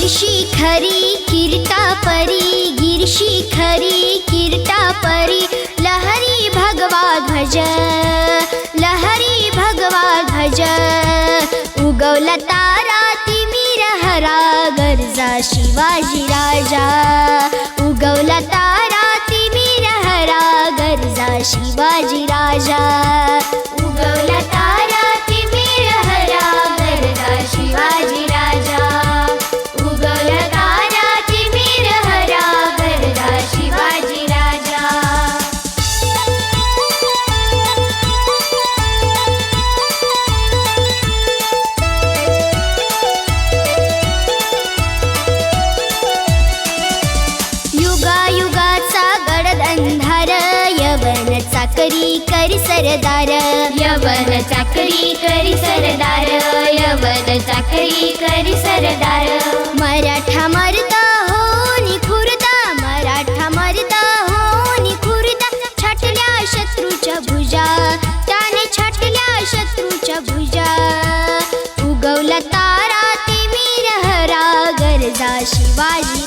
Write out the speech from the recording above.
गिरशिखरी कीर्तापरी गिरशिखरी कीर्तापरी लहरी भगवा ध्वज लहरी भगवा ध्वज उगवला तारा तिमिर हरा गर्जा शिवाजी राजा उगवला तारा तिमिर हरा गर्जा शिवाजी राजा उगवला तारा तिमिर हरा गर्जा शिवाजी राजा उगवला तारा तिमिर हरा गर्जा शिवाजी राजा युगायुगाचा गडद अंधार यवन चाकरी करी सरदार यवन चाकरी करी सरदार यवन चाकरी करी सरदार मराठा मरता हो निखुरता मराठा मरता हो निखुरता छाटल्या शत्रूच्या भुजा त्याने छाटल्या शत्रूच्या भुजा उगवला तारा तिमिर हरा गर्जा शिवाजी